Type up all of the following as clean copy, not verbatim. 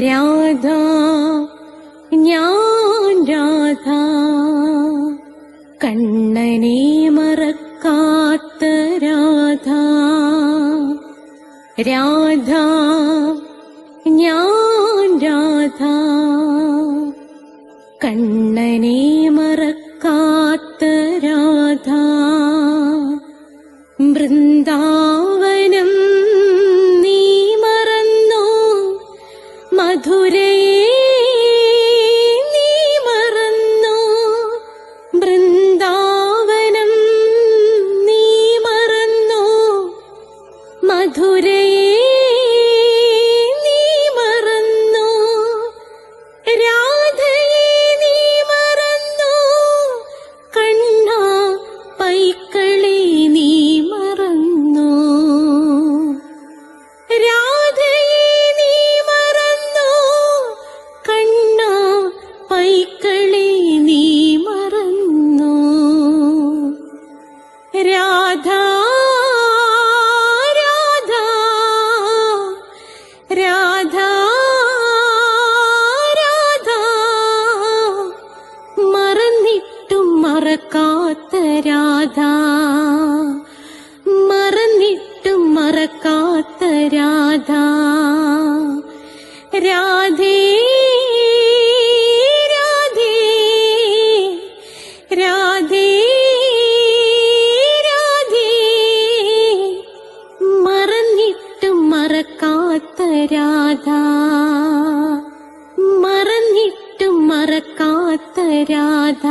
രാധ ഞാൻ രാധ കണ്ണനെ മറക്കാത്ത രാധ. രാധ ഞാൻ രാധ കണ്ണനെ മറക്കാത്ത രാധ. വൃന്ദാവനം നീ മറന്നോ, മധുരയെ നീ മറന്നോ. വൃന്ദാവനം നീ മറന്നോ, മധുരയെ നീ മറന്നോ. രാധയെ നീ മറന്നോ, കണ്ണാ പൈക്കളെ നീ മറന്നോ. രാധയെ നീ മറന്നോ, കണ്ണാ പൈക്കളെ നീ മറന്നോ. രാധ രാധ രാധ രാധ മറന്നിട്ടും മറക്കാത്ത രാധ. മറന്നിട്ടും മറക്കാത്ത രാധ. രാധേ രാധേ രാധേ രാധേ മറന്നിട്ടും മറക്കാത്ത രാധ. മറന്നിട്ടും മറക്കാത്ത രാധ.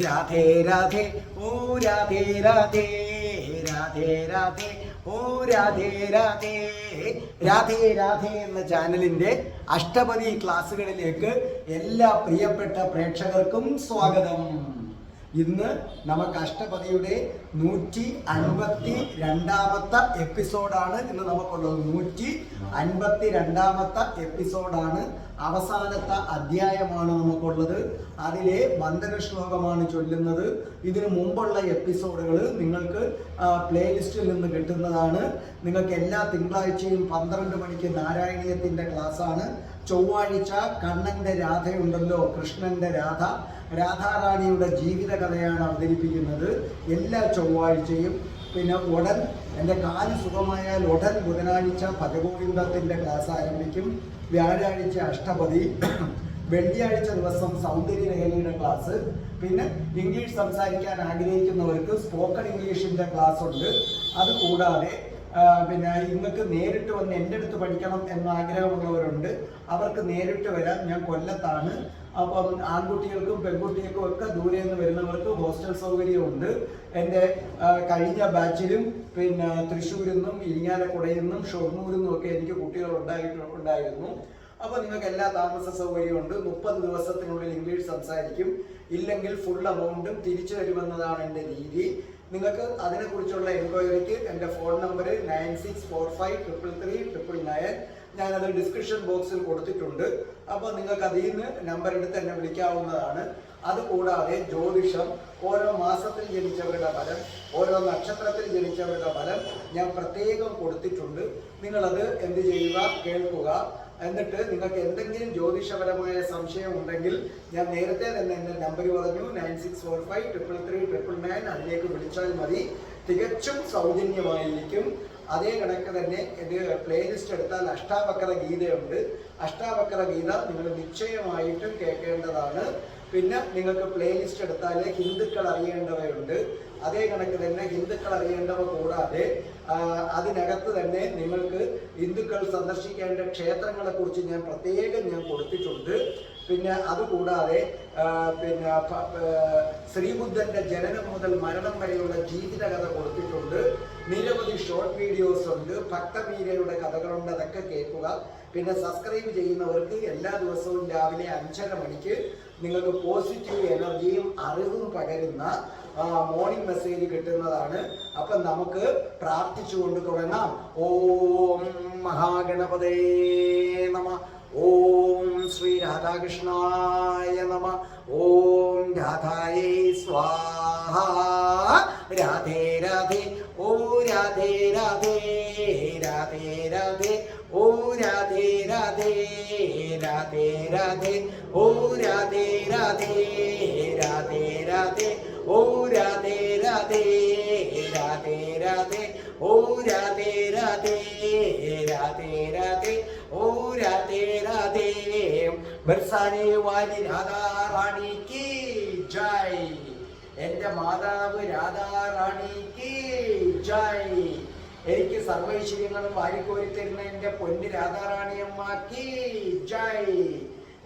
രാധേ രാധേ ഓ രാധേ രാധേ രാധേ രാധേ ഓ രാധേ രാധേ. രാധേ രാധേ എന്ന ചാനലിന്റെ അഷ്ടപതി ക്ലാസ്സുകളിലേക്ക് എല്ലാ പ്രിയപ്പെട്ട പ്രേക്ഷകർക്കും സ്വാഗതം. ഇന്ന് നമുക്ക് അഷ്ടപതിയുടെ 152ാമത്തെ എപ്പിസോഡാണ് ഇന്ന് നമുക്കുള്ളത്. 152ാമത്തെ എപ്പിസോഡാണ്, അവസാനത്തെ അധ്യായമാണ് നമുക്കുള്ളത്. അതിലെ വന്ദന ശ്ലോകമാണ് ചൊല്ലുന്നത്. ഇതിനു മുമ്പുള്ള എപ്പിസോഡുകൾ നിങ്ങൾക്ക് പ്ലേലിസ്റ്റിൽ നിന്ന് കിട്ടുന്നതാണ്. നിങ്ങൾക്ക് എല്ലാ തിങ്കളാഴ്ചയും 12 മണിക്ക് നാരായണീയത്തിൻ്റെ ക്ലാസ്സാണ്. ചൊവ്വാഴ്ച കണ്ണൻ്റെ രാധയുണ്ടല്ലോ, കൃഷ്ണൻ്റെ രാധ, രാധാറാണിയുടെ ജീവിത കഥയാണ് അവതരിപ്പിക്കുന്നത് എല്ലാ ചൊവ്വാഴ്ചയും. പിന്നെ ഉടൻ എൻ്റെ കാല് സുഖമായാൽ ഉടൻ ബുധനാഴ്ച ഭജഗോവിന്ദത്തിൻ്റെ ക്ലാസ് ആരംഭിക്കും. വ്യാഴാഴ്ച അഷ്ടപതി, വെള്ളിയാഴ്ച ദിവസം സൗന്ദര്യലഹരിയുടെ ക്ലാസ്. പിന്നെ ഇംഗ്ലീഷ് സംസാരിക്കാൻ ആഗ്രഹിക്കുന്നവർക്ക് സ്പോക്കൺ ഇംഗ്ലീഷിൻ്റെ ക്ലാസ് ഉണ്ട്. അതുകൂടാതെ പിന്നെ നിങ്ങൾക്ക് നേരിട്ട് വന്ന് എൻ്റെ അടുത്ത് പഠിക്കണം എന്ന ആഗ്രഹമുള്ളവരുണ്ട്. അവർക്ക് നേരിട്ട് വരാം. ഞാൻ കൊല്ലത്താണ്. അപ്പം ആൺകുട്ടികൾക്കും പെൺകുട്ടികൾക്കും ഒക്കെ ദൂരെ നിന്ന് വരുന്നവർക്ക് ഹോസ്റ്റൽ സൗകര്യമുണ്ട്. എൻ്റെ കഴിഞ്ഞ ബാച്ചിലും പിന്നെ തൃശ്ശൂരിൽ നിന്നും ഇരിങ്ങാലക്കുടയിൽ നിന്നും ഷൊർണൂരിൽ നിന്നും ഒക്കെ എനിക്ക് കുട്ടികൾ ഉണ്ടായിരുന്നു. അപ്പോൾ നിങ്ങൾക്ക് എല്ലാ താമസ സൗകര്യമുണ്ട്. 30 ദിവസത്തിനുള്ളിൽ ഇംഗ്ലീഷ് സംസാരിക്കും. ഇല്ലെങ്കിൽ ഫുൾ എമൗണ്ടും തിരിച്ചു തരുമെന്നതാണ് എൻ്റെ രീതി. നിങ്ങൾക്ക് അതിനെക്കുറിച്ചുള്ള എൻക്വയറിക്ക് എൻ്റെ ഫോൺ നമ്പർ 9645333999. ഞാനത് ഡിസ്ക്രിപ്ഷൻ ബോക്സിൽ കൊടുത്തിട്ടുണ്ട്. അപ്പോൾ നിങ്ങൾക്ക് അതിൽ നിന്ന് നമ്പർ എടുത്ത് എന്നെ വിളിക്കാവുന്നതാണ്. അതുകൂടാതെ ജ്യോതിഷം, ഓരോ മാസത്തിൽ ജനിച്ചവരുടെ ഫലം, ഓരോ നക്ഷത്രത്തിൽ ജനിച്ചവരുടെ ഫലം ഞാൻ പ്രത്യേകം കൊടുത്തിട്ടുണ്ട്. നിങ്ങളത് എന്ത് ചെയ്യുക, കേൾക്കുക. എന്നിട്ട് നിങ്ങൾക്ക് എന്തെങ്കിലും ജ്യോതിഷപരമായ സംശയം ഉണ്ടെങ്കിൽ ഞാൻ നേരത്തെ തന്നെ എൻ്റെ നമ്പർ പറഞ്ഞു, 9645333999. അതിലേക്ക് വിളിച്ചാൽ മതി. തികച്ചും സൗജന്യമായിരിക്കും. അതേ കണക്ക് തന്നെ ഇത് പ്ലേലിസ്റ്റ് എടുത്താൽ അഷ്ടാവക്ര ഗീതയുണ്ട്. അഷ്ടാവക്ര ഗീത നിങ്ങൾ നിശ്ചയമായിട്ടും കേൾക്കേണ്ടതാണ്. പിന്നെ നിങ്ങൾക്ക് പ്ലേലിസ്റ്റ് എടുത്താൽ ഹിന്ദുക്കൾ അറിയേണ്ടവയുണ്ട്. അതേ കണക്ക് തന്നെ ഹിന്ദുക്കൾ അറിയേണ്ടവ കൂടാതെ അതിനകത്ത് തന്നെ നിങ്ങൾക്ക് ഹിന്ദുക്കൾ സന്ദർശിക്കേണ്ട ക്ഷേത്രങ്ങളെക്കുറിച്ച് ഞാൻ പ്രത്യേകം കൊടുത്തിട്ടുണ്ട്. പിന്നെ അതുകൂടാതെ പിന്നെ ശ്രീബുദ്ധൻ്റെ ജനനം മുതൽ മരണം വരെയുള്ള ജീവിത കഥ കൊടുത്തിട്ടുണ്ട്. നിരവധി ഷോർട്ട് വീഡിയോസ് ഉണ്ട്. ഭക്തമീരയുടെ കഥകളുണ്ട്. അതൊക്കെ കേൾക്കുക. പിന്നെ സബ്സ്ക്രൈബ് ചെയ്യുന്നവർക്ക് എല്ലാ ദിവസവും രാവിലെ 5:30 മണിക്ക് നിങ്ങൾക്ക് പോസിറ്റീവ് എനർജിയും അറിവും പകരുന്ന മോർണിംഗ് മെസ്സേജ് കിട്ടുന്നതാണ്. അപ്പം നമുക്ക് പ്രാർത്ഥിച്ചുകൊണ്ട് തുടങ്ങാം. ഓം മഹാഗണപതേ നമ. ഓം ശ്രീ രാധാകൃഷ്ണായ നമ. ഓം രാധായേ സ്വാഹ. രാധേ രാധേ ഓ രാധേ രാധേ രാധേ രാധേ രാധേ ഓ രാധേ രാധേ രാധേ രാധേ ഓ രാധേ രാധേ രാധേ രാധേ ഓ രാധേ രാധേ രാധേ രാധേ ഓ രാധേ രാധേ രാധേ രാധേ ഓ രാധേ രാധേ ബർസാനെ വാലി രാധാ റാണി കി ജയ്. എന്റെ മാതാവ് രാധാ റാണി കി ജയ്. എനിക്ക് സർവൈശ്വര്യങ്ങളും വാരിക്കോരിത്തരുന്ന എന്റെ പൊന്ന് രാധാറാണിയമ്മ കി ജയ്.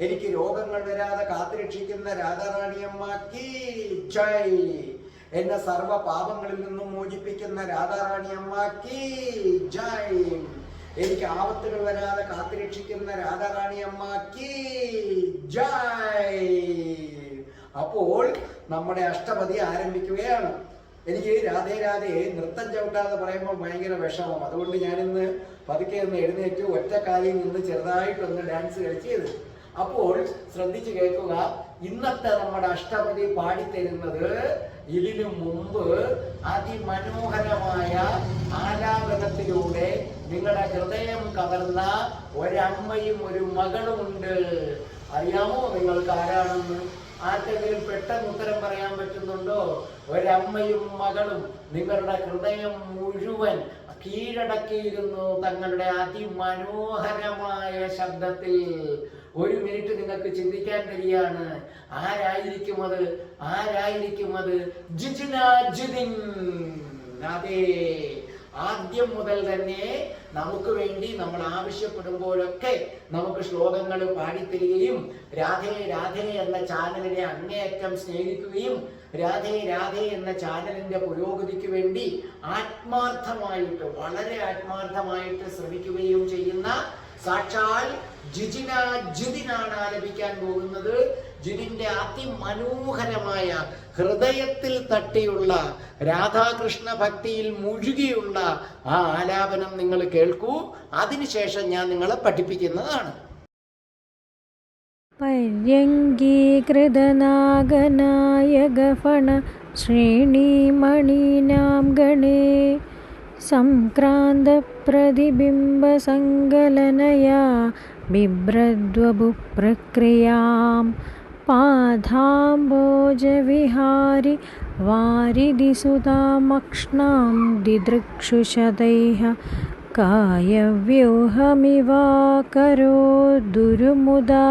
എനിക്ക് രോഗങ്ങൾ വരാതെ കാത്തുരക്ഷിക്കുന്ന രാധാറാണിയമ്മ കി ജയ്. എന്നെ സർവ പാപങ്ങളിൽ നിന്നും മോചിപ്പിക്കുന്ന രാധാറാണിയമ്മ കി ജയ്. എനിക്ക് ആപത്തുകൾ വരാതെ കാത്തുരക്ഷിക്കുന്ന രാധാറാണിയമ്മ കി ജയ്. അപ്പോൾ നമ്മുടെ അഷ്ടപതി ആരംഭിക്കുകയാണ്. എനിക്ക് രാധേ രാധേ നൃത്തം ചവിട്ടാതെ പറയുമ്പോൾ ഭയങ്കര വിഷമം. അതുകൊണ്ട് ഞാനിന്ന് പതുക്കെ ഒന്ന് എഴുന്നേറ്റ് ഒറ്റക്കാലിൽ നിന്ന് ചെറുതായിട്ടൊന്ന് ഡാൻസ് കളിച്ചത്. അപ്പോൾ ശ്രദ്ധിച്ചു കേൾക്കുക. ഇന്നത്തെ നമ്മുടെ അഷ്ടപതി പാടിത്തരുന്നത് ഇതിനു മുമ്പ് അതിമനോഹരമായ ആലാപനത്തിലൂടെ നിങ്ങളുടെ ഹൃദയം കവർന്ന ഒരമ്മയും ഒരു മകളുമുണ്ട്. അറിയാമോ നിങ്ങൾക്ക് ആരാണെന്ന്? ആർക്കെങ്കിലും പെട്ടെന്ന് ഉത്തരം പറയാൻ പറ്റുന്നുണ്ടോ? ഒരമ്മയും മകളും നിങ്ങളുടെ ഹൃദയം മുഴുവൻ കീഴടക്കിയിരുന്നു തങ്ങളുടെ അതിമനോഹരമായ ശബ്ദത്തിൽ. ഒരു മിനിറ്റ് നിങ്ങൾക്ക് ചിന്തിക്കാൻ കഴിയാണ്. ആരായിരിക്കും അത്? ആരായിരിക്കും അത്? ജിജിന ജിതിൻ. അതെ, ആദ്യം മുതൽ തന്നെ നമുക്ക് വേണ്ടി നമ്മൾ ആവശ്യപ്പെടുമ്പോഴൊക്കെ നമുക്ക് ശ്ലോകങ്ങൾ പാടിത്തരികയും രാധേ രാധേ എന്ന ചാനലിനെ അങ്ങേയറ്റം സ്നേഹിക്കുകയും രാധേ രാധേ എന്ന ചാനലിന്റെ പുരോഗതിക്ക് വേണ്ടി ആത്മാർത്ഥമായിട്ട്, വളരെ ആത്മാർത്ഥമായിട്ട് ശ്രമിക്കുകയും ചെയ്യുന്ന സാക്ഷാൽ ജിജിന ജിതിനാണ് ആലപിക്കാൻ പോകുന്നത്. ജിതിന്റെ അതിമനോഹരമായ ഹൃദയത്തിൽ തട്ടിയുള്ള രാധാകൃഷ്ണ ഭക്തിയിൽ മുഴുകിയുള്ള ആ ആലാപനം നിങ്ങൾ കേൾക്കൂ. അതിനുശേഷം ഞാൻ നിങ്ങളെ പഠിപ്പിക്കുന്നതാണ്. पर्यङ्गीकृतनागनायकफण श्रेणीमणीनां गणे संक्रान्तप्रतिबिम्बसङ्कलनया बिभ्रद्वपुप्रक्रियां पादाम्बोजविहारि वारिधिसुतामक्ष्णां दिदृक्षुशतैः कायव्यूहमिवाकरोदुरुमुदा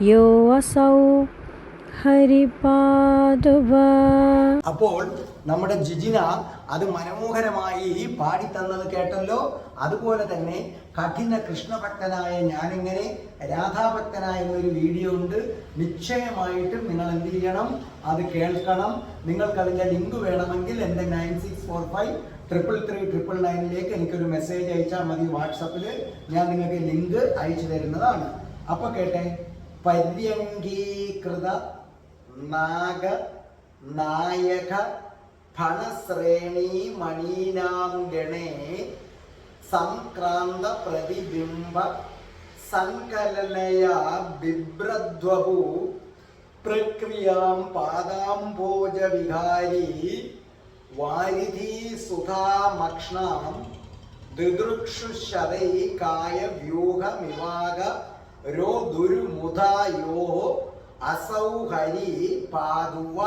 यो असौ ഹരിപാദുവ. അപ്പോൾ നമ്മുടെ ജിജിന അത് മനോഹരമായി പാടിത്തന്നത് കേട്ടല്ലോ. അതുപോലെ തന്നെ കഠിന കൃഷ്ണഭക്തനായ ഞാനിങ്ങനെ രാധാഭക്തനായ ഒരു വീഡിയോ ഉണ്ട്. നിശ്ചയമായിട്ടും നിങ്ങൾ എന്ത് ചെയ്യണം? അത് കേൾക്കണം. നിങ്ങൾക്കതിൻ്റെ ലിങ്ക് വേണമെങ്കിൽ എൻ്റെ 96453339 എനിക്കൊരു മെസ്സേജ് അയച്ചാൽ മതി. വാട്സപ്പിൽ ഞാൻ നിങ്ങൾക്ക് ലിങ്ക് അയച്ചു തരുന്നതാണ്. അപ്പൊ കേട്ടെ. പര്യങ്കീകൃത നാഗ നായക ഫണശ്രേണീ മണീനാം ഗണേ സംക്രാന്ത പ്രതിബിംബ സങ്കലനയാ ബിഭ്രദ്വപു പ്രക്രിയാം പാദാംഭോജ വിഹാരി വാരിധി സുധാമക്ഷ്ണാം ദിദൃക്ഷുശതൈ കായ വ്യൂഹമിവാക രോ ദുരുമുധായോ അസൗ ഹരി പാതുവ.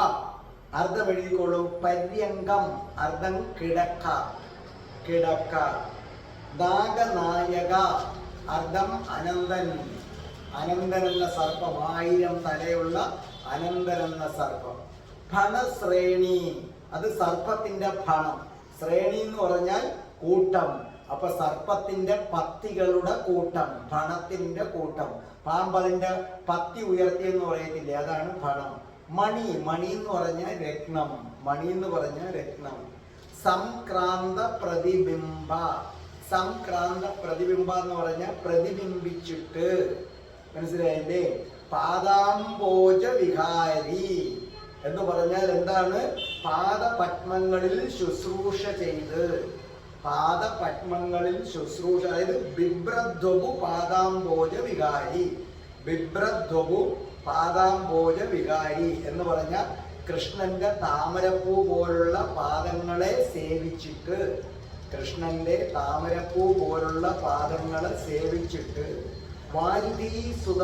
അർത്ഥം എഴുതിക്കോളൂ. പര്യങ്കം അർത്ഥം കിടക്ക, കിടക്ക. നാഗനായക അർത്ഥം അനന്തൻ, അനന്തൻ എന്ന സർപ്പം, 1000 തലയുള്ള അനന്തൻ എന്ന സർപ്പം. ഫണശ്രേണി അത് സർപ്പത്തിന്റെ ഫണം. ശ്രേണി എന്ന് പറഞ്ഞാൽ കൂട്ടം. അപ്പൊ സർപ്പത്തിന്റെ പത്തികളുടെ കൂട്ടം, ഫണത്തിന്റെ കൂട്ടം. പാമ്പതിന്റെ പത്തി ഉയർത്തി എന്ന് പറയത്തില്ലേ, അതാണ് ഫണം. മണി, മണി എന്ന് പറഞ്ഞാൽ രത്നം, മണി എന്ന് പറഞ്ഞാൽ രത്നം. സംക്രാന്ത പ്രതിബിംബ, സംക്രാന്ത പ്രതിബിംബ എന്ന് പറഞ്ഞാൽ പ്രതിബിംബിച്ചിട്ട്, മനസ്സിലായില്ലേ? പാദാംബോജ വിഹാരി എന്ന് പറഞ്ഞാൽ എന്താണ്? പാദപത്മങ്ങളിൽ ശുശ്രൂഷ ചെയ്ത്, പാദപത്മങ്ങളിൽ ശുശ്രൂഷ. അതായത് ബിഭ്രദ്വപു പാദാംബോജ വികാരി, ബിഭ്രദ്വപു പാദാംബോജ വികാരി എന്ന് പറഞ്ഞാൽ കൃഷ്ണന്റെ താമരപ്പൂ പോലുള്ള പാദങ്ങളെ സേവിച്ചിട്ട്, കൃഷ്ണന്റെ താമരപ്പൂ പോലുള്ള പാദങ്ങളെ സേവിച്ചിട്ട് വാരുതി സുത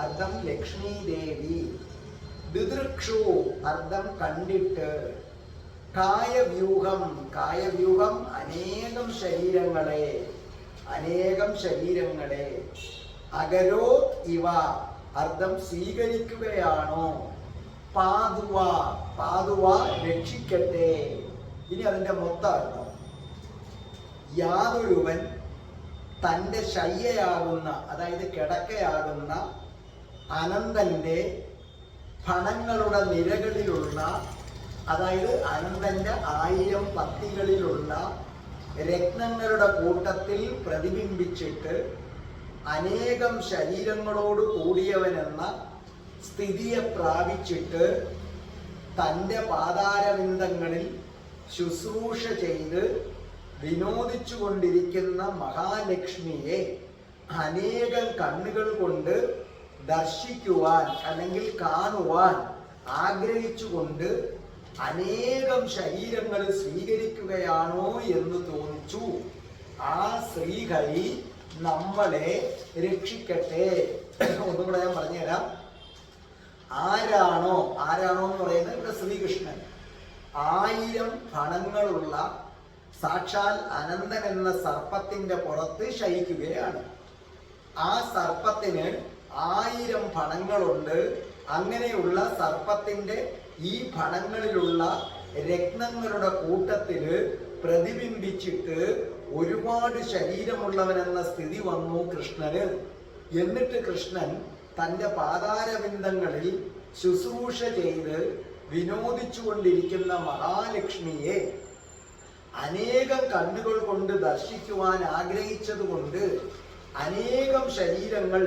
അർത്ഥം ലക്ഷ്മി ദേവി, ദിദൃക്ഷു അർത്ഥം കണ്ടിട്ട്, കായവ്യൂഹം കായവ്യൂഹം അനേകം ശരീരങ്ങളെ, അകരോ ഇവ അർത്ഥം സ്വീകരിക്കുകയാണോ, പാതുവ പാതുവ രക്ഷിക്കട്ടെ. ഇനി അതിന്റെ മൊത്തം അർത്ഥം, യാതൊരുവൻ തൻ്റെ ശയ്യയാകുന്ന അതായത് കിടക്കയാകുന്ന അനന്തന്റെ ഫണങ്ങളുടെ നിരകളിലുള്ള അതായത് അനന്തന്റെ 1000 പത്തികളിലുള്ള രത്നങ്ങളുടെ കൂട്ടത്തിൽ പ്രതിബിംബിച്ചിട്ട് അനേകം ശരീരങ്ങളോട് കൂടിയവനെന്ന സ്ഥിതിയെ പ്രാപിച്ചിട്ട് തൻ്റെ പാതാരവിന്ദങ്ങളിൽ ശുശ്രൂഷ ചെയ്ത് വിനോദിച്ചു കൊണ്ടിരിക്കുന്ന മഹാലക്ഷ്മിയെ അനേകം കണ്ണുകൾ കൊണ്ട് ദർശിക്കുവാൻ അല്ലെങ്കിൽ കാണുവാൻ ആഗ്രഹിച്ചുകൊണ്ട് അനേകം ശരീരങ്ങൾ സ്വീകരിക്കുകയാണോ എന്ന് തോന്നിച്ചു. ആ ശ്രീഹരി നമ്മളെ രക്ഷിക്കട്ടെ. ഒന്നുകൂടെ ഞാൻ പറഞ്ഞുതരാം. ആരാണോ എന്ന് പറയുന്നത് ഇവിടെ ശ്രീകൃഷ്ണൻ 1000 ഫണങ്ങളുള്ള സാക്ഷാൽ അനന്തൻ എന്ന സർപ്പത്തിന്റെ പുറത്ത് ശയിക്കുകയാണ്. ആ സർപ്പത്തിന് 1000 ഫണങ്ങളുണ്ട്. അങ്ങനെയുള്ള സർപ്പത്തിന്റെ ഈ ഫണങ്ങളിലുള്ള രത്നങ്ങളുടെ കൂട്ടത്തില് പ്രതിബിംബിച്ചിട്ട് ഒരുപാട് ശരീരമുള്ളവനെന്ന സ്ഥിതി വന്നു കൃഷ്ണന്. എന്നിട്ട് കൃഷ്ണൻ തൻ്റെ പാതാരവിന്ദങ്ങളിൽ ശുശ്രൂഷ ചെയ്ത് വിനോദിച്ചു കൊണ്ടിരിക്കുന്ന മഹാലക്ഷ്മിയെ അനേകം കണ്ണുകൾ കൊണ്ട് ദർശിക്കുവാൻ ആഗ്രഹിച്ചതുകൊണ്ട് അനേകം ശരീരങ്ങൾ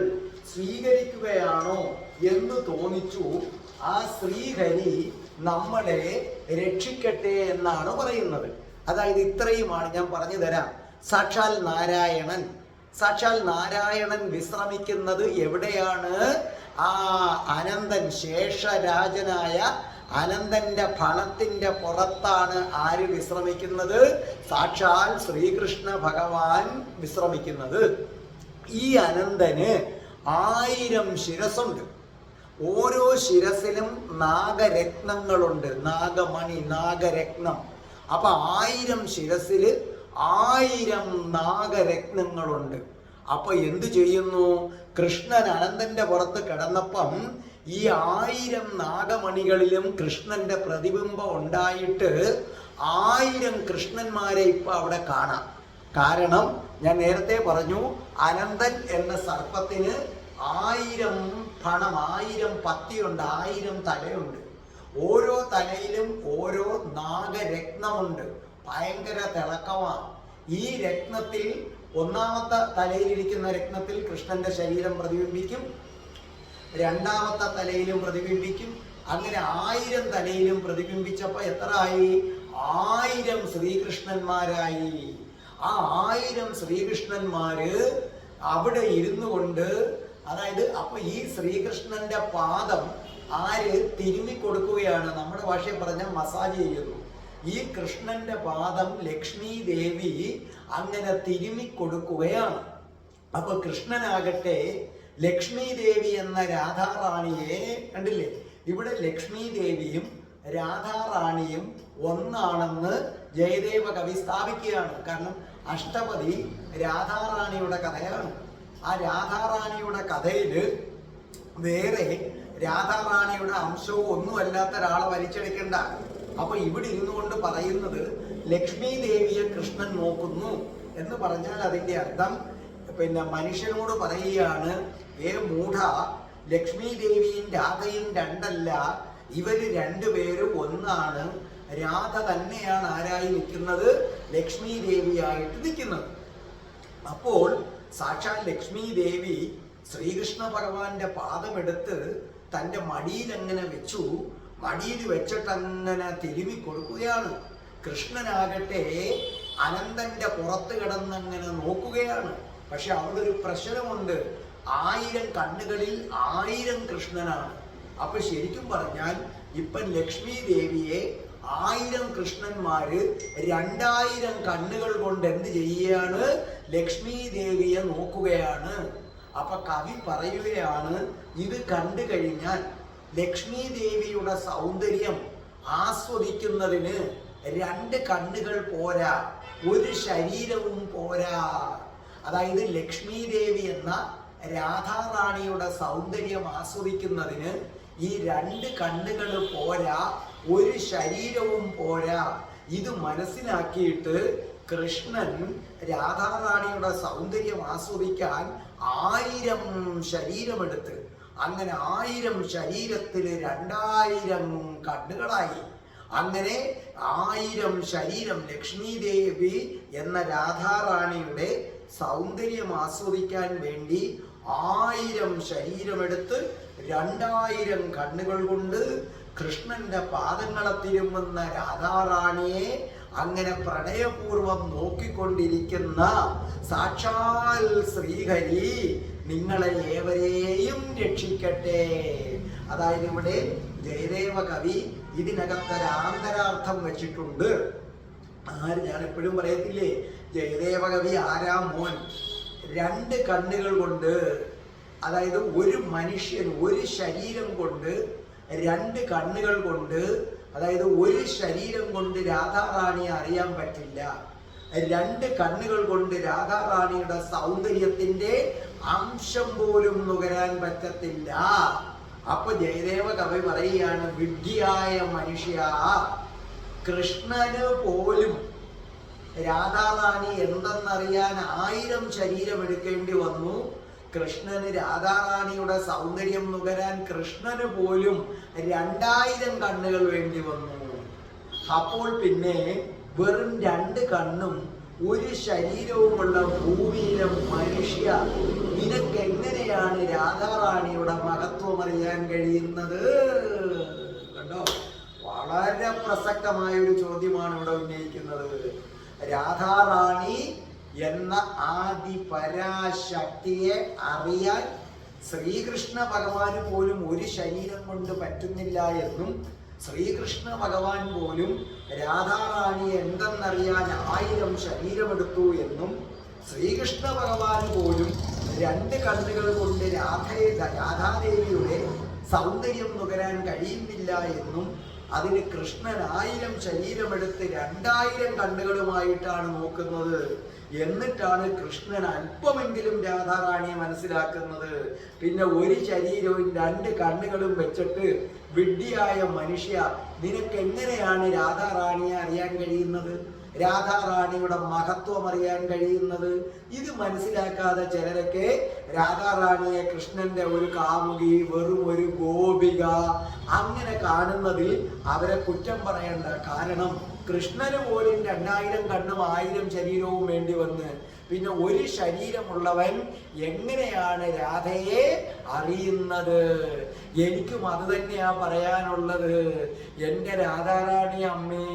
സ്വീകരിക്കുകയാണോ എന്ന് തോന്നിച്ചു. ആ ശ്രീഹരി നമ്മളെ രക്ഷിക്കട്ടെ എന്നാണ് പറയുന്നത്. അതായത് ഇത്രയുമാണ് ഞാൻ പറഞ്ഞു തരാം. സാക്ഷാൽ നാരായണൻ വിശ്രമിക്കുന്നത് എവിടെയാണ്? ആ അനന്തൻ ശേഷരാജനായ അനന്തന്റെ ഫണത്തിന്റെ പുറത്താണ് ആര് വിശ്രമിക്കുന്നത്? സാക്ഷാൽ ശ്രീകൃഷ്ണ ഭഗവാൻ വിശ്രമിക്കുന്നത്. ഈ അനന്തന് 1000 ശിരസുണ്ട്. ഓരോ ശിരസിലും നാഗരത്നങ്ങളുണ്ട്. നാഗമണി, നാഗരത്നം. അപ്പൊ 1000 ശിരസിൽ 1000 നാഗരത്നങ്ങളുണ്ട്. അപ്പൊ എന്തു ചെയ്യുന്നു? കൃഷ്ണൻ അനന്തന്റെ പുറത്ത് കിടന്നപ്പം ഈ 1000 നാഗമണികളിലും കൃഷ്ണന്റെ പ്രതിബിംബം ഉണ്ടായിട്ട് 1000 കൃഷ്ണന്മാരെ ഇപ്പൊ അവിടെ കാണാം. കാരണം ഞാൻ നേരത്തെ പറഞ്ഞു, അനന്തൻ എന്ന സർപ്പത്തിന് 1000 ഫണം, 1000 പത്തിയുണ്ട്, 1000 തലയുണ്ട്. ഓരോ തലയിലും ഓരോ നാഗരത്നമുണ്ട്. ഭയങ്കര തിളക്കമാണ്. ഈ രത്നത്തിൽ ഒന്നാമത്തെ തലയിലിരിക്കുന്ന രത്നത്തിൽ കൃഷ്ണന്റെ ശരീരം പ്രതിബിംബിക്കും, രണ്ടാമത്തെ തലയിലും പ്രതിബിംബിക്കും. അങ്ങനെ 1000 തലയിലും പ്രതിബിംബിച്ചപ്പോ എത്ര ആയി? 1000 ശ്രീകൃഷ്ണന്മാരായി. ആ 1000 ശ്രീകൃഷ്ണന്മാര് അവിടെ ഇരുന്നു കൊണ്ട്, അതായത് അപ്പൊ ഈ ശ്രീകൃഷ്ണന്റെ പാദം ആര് തിരുമ്മി കൊടുക്കുകയാണ്? നമ്മുടെ ഭാഷയിൽ പറഞ്ഞാൽ മസാജ് ചെയ്യുന്നു. ഈ കൃഷ്ണന്റെ പാദം ലക്ഷ്മി ദേവി അങ്ങനെ തിരുമ്മി കൊടുക്കുകയാണ്. അപ്പൊ കൃഷ്ണനാകട്ടെ ലക്ഷ്മി ദേവി എന്ന രാധാറാണിയെ കണ്ടില്ലേ? ഇവിടെ ലക്ഷ്മി ദേവിയും രാധാറാണിയും ഒന്നാണെന്ന് ജയദേവ കവി സ്ഥാപിക്കുകയാണ്. കാരണം അഷ്ടപതി രാധാറാണിയുടെ കഥയാണ്. ആ രാധാറാണിയുടെ കഥയിൽ വേറെ രാധാറാണിയുടെ അംശവും ഒന്നുമല്ലാത്ത ഒരാളെ വലിച്ചെടുക്കണ്ട. അപ്പൊ ഇവിടെ ഇരുന്നു കൊണ്ട് പറയുന്നത് ലക്ഷ്മി ദേവിയെ കൃഷ്ണൻ നോക്കുന്നു എന്ന് പറഞ്ഞാൽ അതിന്റെ അർത്ഥം മനുഷ്യനോട് പറയുകയാണ്, മൂഢ, ലക്ഷ്മി ദേവിയും രാധയും രണ്ടല്ല, ഇവര് രണ്ടുപേരും ഒന്നാണ്. രാധ തന്നെയാണ് ആരായി നിൽക്കുന്നത്? ലക്ഷ്മി ദേവിയായിട്ട് നിൽക്കുന്നത്. അപ്പോൾ സാക്ഷാൽ ലക്ഷ്മി ദേവി ശ്രീകൃഷ്ണ ഭഗവാന്റെ പാദമെടുത്ത് തൻ്റെ മടിയിൽ അങ്ങനെ വെച്ചു. മടിയിൽ വെച്ചിട്ടങ്ങനെ തിരുമി കൊടുക്കുകയാണ്. കൃഷ്ണനാകട്ടെ അനന്തന്റെ പുറത്ത് കിടന്നങ്ങനെ നോക്കുകയാണ്. പക്ഷെ അവിടെ ഒരു പ്രശ്നമുണ്ട്. 1000 കണ്ണുകളിൽ 1000 കൃഷ്ണനാണ്. അപ്പൊ ശരിക്കും പറഞ്ഞാൽ ഇപ്പം ലക്ഷ്മി ദേവിയെ 1000 കൃഷ്ണന്മാര് 2000 കണ്ണുകൾ കൊണ്ട് എന്ത് ചെയ്യുകയാണ്? ലക്ഷ്മി ദേവിയെ നോക്കുകയാണ്. അപ്പൊ കവി പറയുകയാണ്, ഇത് കണ്ടു കഴിഞ്ഞാൽ ലക്ഷ്മി ദേവിയുടെ സൗന്ദര്യം ആസ്വദിക്കുന്നതിന് 2 കണ്ണുകൾ പോരാ, ഒരു ശരീരവും പോരാ. അതായത് ലക്ഷ്മി ദേവി എന്ന രാധാറാണിയുടെ സൗന്ദര്യം ആസ്വദിക്കുന്നതിന് ഈ 2 കണ്ണുകൾ പോരാ, ഒരു ശരീരവും പോരാ. ഇത് മനസ്സിലാക്കിയിട്ട് കൃഷ്ണൻ രാധാറാണിയുടെ സൗന്ദര്യം ആസ്വദിക്കാൻ 1000 ശരീരമെടുത്ത്, അങ്ങനെ 1000 ശരീരത്തിൽ 2000 കണ്ണുകളായി. അങ്ങനെ 1000 ശരീരം ലക്ഷ്മി ദേവി എന്ന രാധാറാണിയുടെ സൗന്ദര്യം ആസ്വദിക്കാൻ വേണ്ടി 1000 ശരീരമെടുത്ത് 2000 കണ്ണുകൾ കൊണ്ട് കൃഷ്ണന്റെ പാദങ്ങളെ തിരുമുന്ന രാധാറാണിയെ അങ്ങനെ പ്രണയപൂർവം നോക്കിക്കൊണ്ടിരിക്കുന്ന സാക്ഷാൽ ശ്രീഹരി നിങ്ങളെ ഏവരെയും രക്ഷിക്കട്ടെ. അതായത് ഇവിടെ ജയദേവ കവി ഇതിനകത്തൊരു ആന്തരാർത്ഥം വെച്ചിട്ടുണ്ട്. ഞാൻ എപ്പോഴും പറയത്തില്ലേ, ജയദേവ കവി ആരാം മോൻ 2 കണ്ണുകൾ കൊണ്ട്, അതായത് ഒരു മനുഷ്യൻ ഒരു ശരീരം കൊണ്ട് 2 കണ്ണുകൾ കൊണ്ട്, അതായത് ഒരു ശരീരം കൊണ്ട് രാധാറാണിയെ അറിയാൻ പറ്റില്ല. 2 കണ്ണുകൾ കൊണ്ട് രാധാറാണിയുടെ സൗന്ദര്യത്തിന്റെ അംശം പോലും നുകരാൻ പറ്റത്തില്ല. അപ്പൊ ജയദേവ കവി പറയുകയാണ്, വിഡ്ഢിയായ മനുഷ്യ, കൃഷ്ണന് പോലും രാധാറാണി എന്തെന്നറിയാൻ 1000 ശരീരം എടുക്കേണ്ടി വന്നു. കൃഷ്ണന് രാധാറാണിയുടെ സൗന്ദര്യം നുകരാൻ കൃഷ്ണന് പോലും 2000 കണ്ണുകൾ വേണ്ടി വന്നു. അപ്പോൾ പിന്നെ വെറും 2 കണ്ണും ഒരു ശരീരവുമുള്ള ഭൂമിയിലെ മനുഷ്യ, നിനക്ക് എങ്ങനെയാണ് രാധാറാണിയുടെ മഹത്വം അറിയാൻ കഴിയുന്നത്? കണ്ടോ, വളരെ പ്രസക്തമായ ഒരു ചോദ്യമാണ് ഇവിടെ ഉന്നയിക്കുന്നത്. രാധാറാണി എന്ന ആദിപരാശക്തിയെ അറിയാൻ ശ്രീകൃഷ്ണ ഭഗവാന് പോലും ഒരു ശരീരം കൊണ്ട് പറ്റുന്നില്ല എന്നും, ശ്രീകൃഷ്ണ ഭഗവാൻ പോലും രാധാറാണി എന്തെന്നറിയാൻ 1000 ശരീരമെടുത്തു എന്നും, ശ്രീകൃഷ്ണ ഭഗവാൻ പോലും 2 കണ്ണുകൾ കൊണ്ട് രാധാദേവിയുടെ സൗന്ദര്യം നുകരാൻ കഴിയുന്നില്ല എന്നും, അതിന് കൃഷ്ണൻ 1000 ശരീരമെടുത്ത് 2000 കണ്ണുകളുമായിട്ടാണ് നോക്കുന്നത്. എന്നിട്ടാണ് കൃഷ്ണൻ അല്പമെങ്കിലും രാധാറാണിയെ മനസ്സിലാക്കുന്നത്. പിന്നെ ഒരു ശരീരവും 2 കണ്ണുകളും വെച്ചിട്ട് വിഡ്ഢിയായ മനുഷ്യ, നിനക്ക് എങ്ങനെയാണ് രാധാറാണിയെ അറിയാൻ കഴിയുന്നത്? രാധാറാണിയുടെ മഹത്വം അറിയാൻ കഴിയുന്നത്? ഇത് മനസ്സിലാക്കാതെ ചിലരൊക്കെ രാധാറാണിയെ കൃഷ്ണന്റെ ഒരു കാമുകി, വെറും ഒരു ഗോപിക അങ്ങനെ കാണുന്നതിൽ അവരെ കുറ്റം പറയണ്ട. കാരണം കൃഷ്ണന് പോലും 2000 കണ്ണും 1000 ശരീരവും വേണ്ടി വന്ന്, പിന്നെ ഒരു ശരീരമുള്ളവൻ എങ്ങനെയാണ് രാധയെ അറിയുന്നത്? എനിക്കും അത് തന്നെയാ പറയാനുള്ളത്. എൻ്റെ രാധാറാണി അമ്മേ,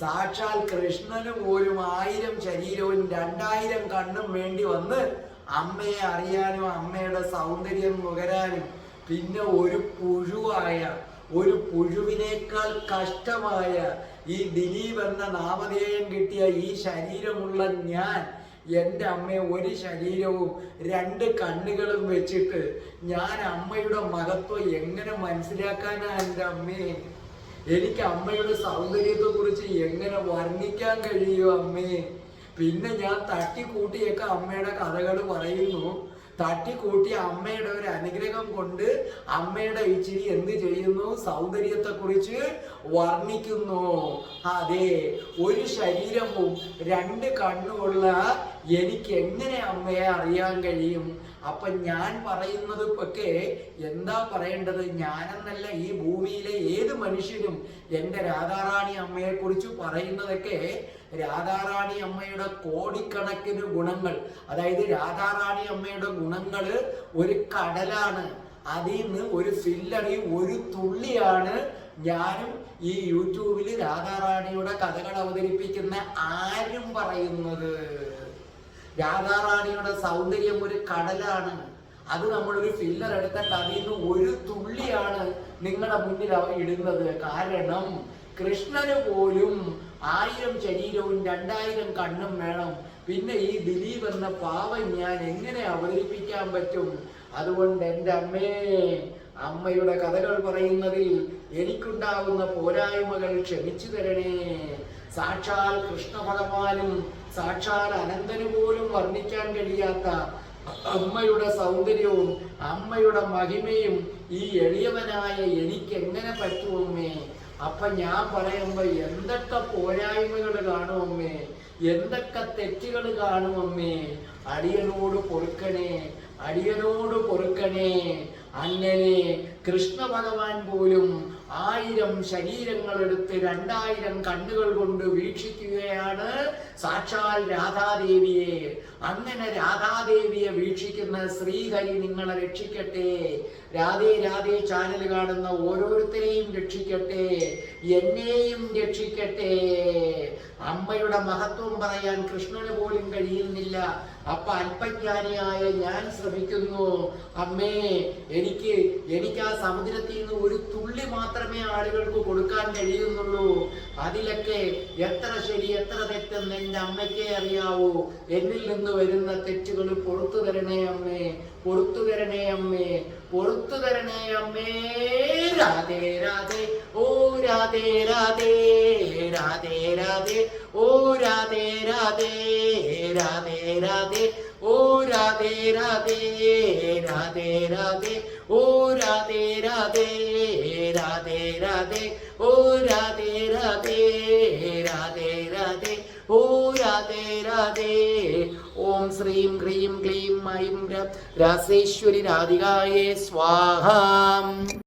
സാക്ഷാൽ കൃഷ്ണന് പോലും 1000 ശരീരവും 2000 കണ്ണും വേണ്ടി വന്ന് അമ്മയെ അറിയാനും അമ്മയുടെ സൗന്ദര്യം നുകരാനും, പിന്നെ ഒരു പുഴുവായ, ഒരു പുഴുവിനേക്കാൾ കഷ്ടമായ ഈ ദിലീപ് എന്ന നാമധേയം കിട്ടിയ ഈ ശരീരമുള്ള ഞാൻ, എൻ്റെ അമ്മയെ ഒരു ശരീരവും 2 കണ്ണുകളും വെച്ചിട്ട് ഞാൻ അമ്മയുടെ മഹത്വം എങ്ങനെ മനസ്സിലാക്കാനാ? എൻ്റെ അമ്മേ, എനിക്ക് അമ്മയുടെ സൗന്ദര്യത്തെ കുറിച്ച് എങ്ങനെ വർണ്ണിക്കാൻ കഴിയും അമ്മേ? പിന്നെ ഞാൻ തട്ടിക്കൂട്ടിയൊക്കെ അമ്മയുടെ കഥകൾ പറയുന്നു. തട്ടിക്കൂട്ടി അമ്മയുടെ ഒരു അനുഗ്രഹം കൊണ്ട് അമ്മയുടെ ഇച്ചിരി എന്ത് ചെയ്യുന്നു? സൗന്ദര്യത്തെ കുറിച്ച് വർണ്ണിക്കുന്നു. അതെ, ഒരു ശരീരവും 2 കണ്ണുള്ള എനിക്ക് എങ്ങനെ അമ്മയെ അറിയാൻ കഴിയും? അപ്പൊ ഞാൻ പറയുന്നത് ഒക്കെ എന്താ പറയേണ്ടത്? ഞാനെന്നല്ല, ഈ ഭൂമിയിലെ ഏത് മനുഷ്യനും എൻ്റെ രാധാറാണി അമ്മയെ കുറിച്ച് പറയുന്നതൊക്കെ രാധാറാണി അമ്മയുടെ കോടിക്കണക്കിന് ഗുണങ്ങൾ, അതായത് രാധാറാണി അമ്മയുടെ ഗുണങ്ങൾ ഒരു കടലാണ്. അതിൽ നിന്ന് ഒരു ഫില്ലറി, ഒരു തുള്ളിയാണ് ഞാനും ഈ യൂട്യൂബിൽ രാധാറാണിയുടെ കഥകൾ അവതരിപ്പിക്കുന്ന ആരും പറയുന്നത്. രാധാറാണിയുടെ സൗന്ദര്യം ഒരു കടലാണ്. അത് നമ്മളൊരു ഫില്ലർ എടുത്തിട്ട് അതിൽ നിന്ന് ഒരു തുള്ളിയാണ് നിങ്ങളുടെ മുന്നിൽ ഇടുന്നത്. കാരണം കൃഷ്ണന് പോലും 1000 ശരീരവും 2000 കണ്ണും വേണം. പിന്നെ ഈ ദിലീപ് എന്ന പാവം ഞാൻ എങ്ങനെ അവതരിപ്പിക്കാൻ പറ്റും? അതുകൊണ്ട് എൻ്റെ അമ്മേ, അമ്മയുടെ കഥകൾ പറയുന്നതിൽ എനിക്കുണ്ടാവുന്ന പോരായ്മകൾ ക്ഷമിച്ചു തരണേ. സാക്ഷാൽ കൃഷ്ണ ഭഗവാനും സാക്ഷാൽ അനന്തന് പോലും വർണ്ണിക്കാൻ കഴിയാത്ത അമ്മയുടെ സൗന്ദര്യവും അമ്മയുടെ മഹിമയും ഈ എളിയവനായ എനിക്ക് എങ്ങനെ പറ്റുമമ്മേ? അപ്പൊ ഞാൻ പറയുമ്പോ എന്തൊക്കെ പോരായ്മകൾ കാണുമമ്മേ, എന്തൊക്കെ തെറ്റുകൾ കാണുമമ്മേ. അടിയനോട് പൊറുക്കണേ, അടിയനോട് പൊറുക്കണേ. അങ്ങനെ കൃഷ്ണ ഭഗവാൻ പോലും 1000 ശരീരങ്ങളെടുത്ത് 2000 കണ്ണുകൾ കൊണ്ട് വീക്ഷിക്കുകയാണ് സാക്ഷാൽ രാധാദേവിയെ. അങ്ങനെ രാധാദേവിയെ വീക്ഷിക്കുന്ന ശ്രീഹരി നിങ്ങളെ രക്ഷിക്കട്ടെ. രാധേ രാധേ ചാനൽ കാണുന്ന ഓരോരുത്തരെയും രക്ഷിക്കട്ടെ, എന്നെയും രക്ഷിക്കട്ടെ. അമ്മയുടെ മഹത്വം പറയാൻ കൃഷ്ണന് പോലും കഴിയുന്നില്ല. അപ്പൊ അല്പജ്ഞാനിയായ ഞാൻ ശ്രമിക്കുന്നു. അമ്മേ, എനിക്ക് ആ സമുദ്രത്തിൽ നിന്ന് ഒരു തുള്ളി മാത്രമേ ആളുകൾക്ക് കൊടുക്കാൻ കഴിയുന്നുള്ളൂ. അതിലൊക്കെ എത്ര ശരി എത്ര തെറ്റെന്ന് എൻ്റെ അമ്മയ്ക്കേ അറിയാവൂ. എന്നിൽ നിന്ന് വരുന്ന തെറ്റുകൾ പൊറുത്തു തരണേ അമ്മേ, പൊറുത്തു തരണേ അമ്മേ, പൊറുത്തു തരണേ അമ്മേ. രാധേ രാധേ ഓ രാധേ രാധേ, രാധേ രാധേ ഓ രാധേ രാധേ, രാധേ രാധേ ഓ രാധേ രാധേ, രാധേ രാധേ ഓ രാധേ രാധേ, രാധേ രാധേ ഓ രാധേ രാധേ, രാധേ രാധേ ഓ രാധേ രാധേ. ഓം ശ്രീം ഹ്രീം ക്ലീം ഐം രാസേശ്വരി രാധികായേ സ്വാഹാം.